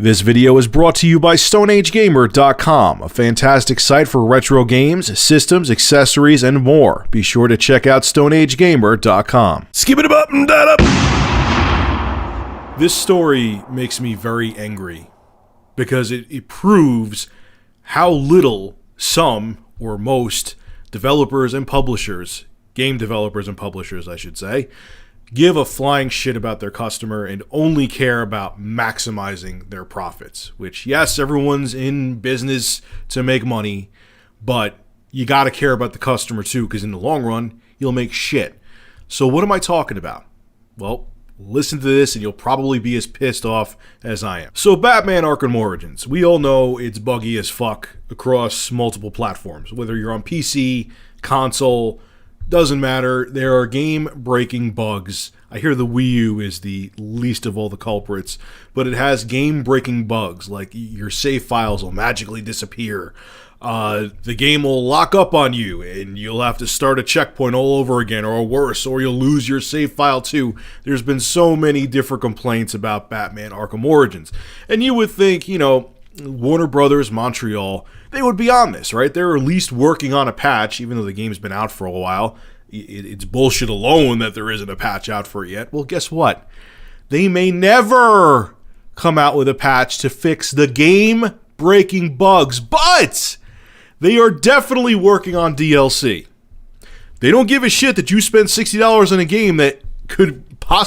This video is brought to you by StoneAgeGamer.com, a fantastic site for retro games, systems, accessories, and more. Be sure to check out StoneAgeGamer.com. Skip it up and that up! This story makes me very angry because it proves how little some or most developers and publishers, game developers and publishers I should say, give a flying shit about their customer and only care about maximizing their profits. Which, yes, everyone's in business to make money, but you gotta care about the customer too, because in the long run, you'll make shit. So what am I talking about? Well, listen to this and you'll probably be as pissed off as I am. So Batman Arkham Origins, we all know it's buggy as fuck across multiple platforms. Whether you're on PC, console, doesn't matter. There are game-breaking bugs. I hear the Wii U is the least of all the culprits, but it has game-breaking bugs, like your save files will magically disappear. The game will lock up on you, and you'll have to start a checkpoint all over again, or worse, or you'll lose your save file too. There's been so many different complaints about Batman Arkham Origins. And you would think, Warner Brothers Montreal, they would be on this, right? They're at least working on a patch, even though the game's been out for a while. It's bullshit alone that there isn't a patch out for it yet. Well, guess what? They may never come out with a patch to fix the game-breaking bugs, but they are definitely working on DLC. They don't give a shit that you spend $60 on a game that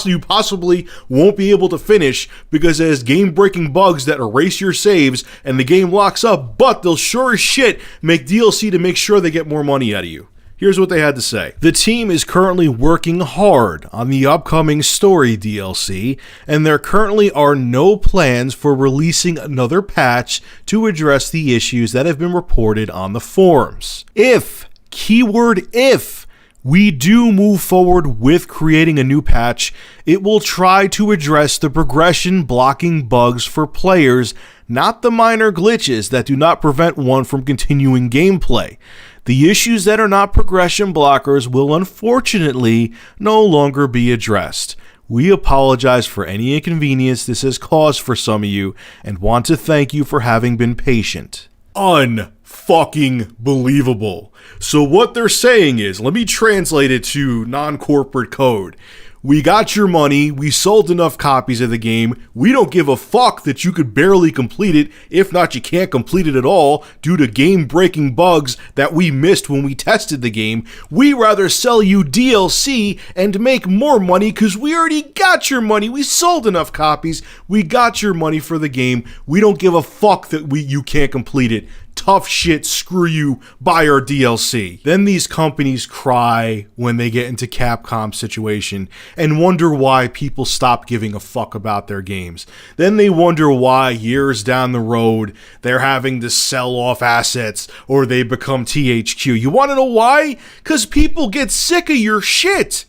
you possibly won't be able to finish because it has game-breaking bugs that erase your saves and the game locks up, but they'll sure as shit make DLC to make sure they get more money out of you. Here's what they had to say. The team is currently working hard on the upcoming story DLC, and there currently are no plans for releasing another patch to address the issues that have been reported on the forums. If, keyword if, we do move forward with creating a new patch, it will try to address the progression blocking bugs for players, not the minor glitches that do not prevent one from continuing gameplay. The issues that are not progression blockers will unfortunately no longer be addressed. We apologize for any inconvenience this has caused for some of you and want to thank you for having been patient. Unfucking believable. So what they're saying is, let me translate it to non-corporate code. We got your money, we sold enough copies of the game, we don't give a fuck that you could barely complete it, if not you can't complete it at all, due to game-breaking bugs that we missed when we tested the game. We rather sell you DLC and make more money because we already got your money, we sold enough copies, we got your money for the game, we don't give a fuck that you can't complete it. Tough shit, screw you, buy our DLC. Then these companies cry when they get into Capcom's situation and wonder why people stop giving a fuck about their games. Then they wonder why years down the road they're having to sell off assets or they become THQ. You want to know why? Because people get sick of your shit.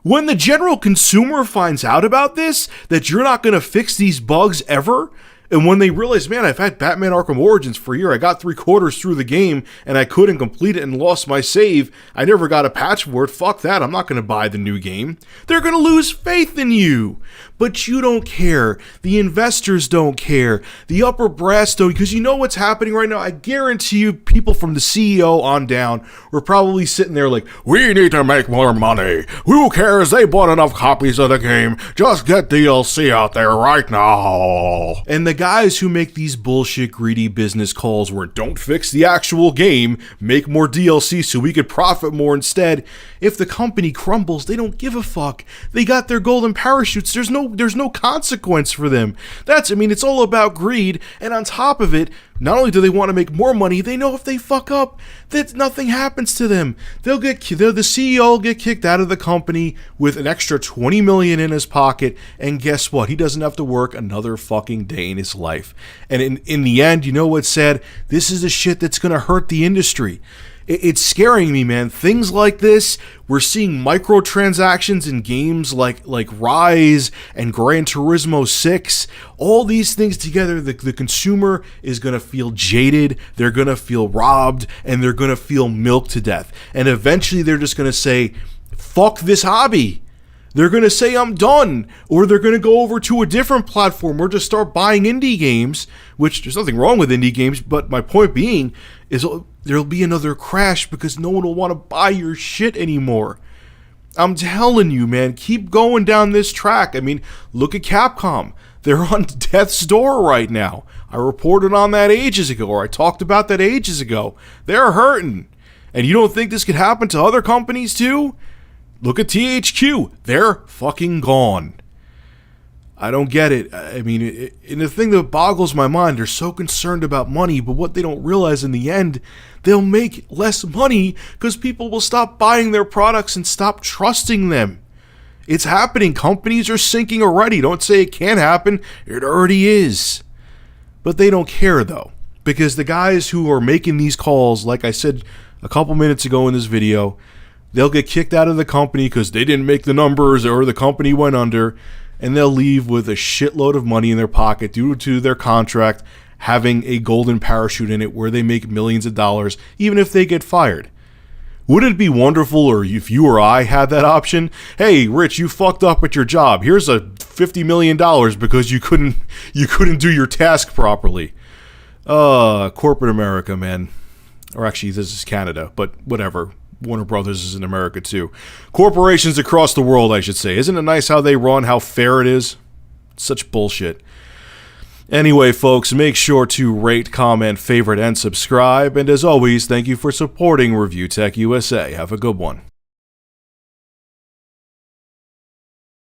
When the general consumer finds out about this, that you're not going to fix these bugs ever, and when they realize, man, I've had Batman Arkham Origins for a year, I got 3/4 through the game, and I couldn't complete it and lost my save, I never got a patch for it, fuck that, I'm not going to buy the new game. They're going to lose faith in you. But you don't care. The investors don't care. The upper brass don't, because you know what's happening right now? I guarantee you people from the CEO on down were probably sitting there like, we need to make more money. Who cares? They bought enough copies of the game. Just get DLC out there right now. And the guys who make these bullshit greedy business calls where don't fix the actual game, make more DLC so we could profit more instead. If the company crumbles, they don't give a fuck. They got their golden parachutes. There's no consequence for them. It's all about greed, and on top of it, not only do they want to make more money, they know if they fuck up, that nothing happens to them. The CEO will get kicked out of the company with an extra $20 million in his pocket, and guess what? He doesn't have to work another fucking day in his life. And in the end, you know what's sad? This is the shit that's going to hurt the industry. It's scaring me, man. Things like this, we're seeing microtransactions in games like Rise and Gran Turismo 6. All these things together, the consumer is going to feel jaded, they're going to feel robbed, and they're going to feel milked to death. And eventually they're just going to say, fuck this hobby. They're going to say I'm done, or they're going to go over to a different platform or just start buying indie games, which there's nothing wrong with indie games, but my point being is there'll be another crash because no one will want to buy your shit anymore. I'm telling you, man, keep going down this track. I mean, look at Capcom. They're on death's door right now. I reported on that ages ago, or I talked about that ages ago. They're hurting. And you don't think this could happen to other companies too? Look at THQ. They're fucking gone. I don't get it. I mean, and the thing that boggles my mind, they're so concerned about money, but what they don't realize in the end, they'll make less money because people will stop buying their products and stop trusting them. It's happening. Companies are sinking already. Don't say it can't happen. It already is. But they don't care, though, because the guys who are making these calls, like I said a couple minutes ago in this video, they'll get kicked out of the company because they didn't make the numbers or the company went under, and they'll leave with a shitload of money in their pocket due to their contract having a golden parachute in it where they make millions of dollars, even if they get fired. Wouldn't it be wonderful, or if you or I had that option? Hey, Rich, you fucked up at your job. Here's a $50 million because you couldn't do your task properly. Corporate America, man. Or actually, this is Canada, but whatever. Warner Brothers is in America too. Corporations across the world, I should say. Isn't it nice how they run, how fair it is? Such bullshit. Anyway, folks, make sure to rate, comment, favorite, and subscribe. And as always, thank you for supporting Review Tech USA. Have a good one.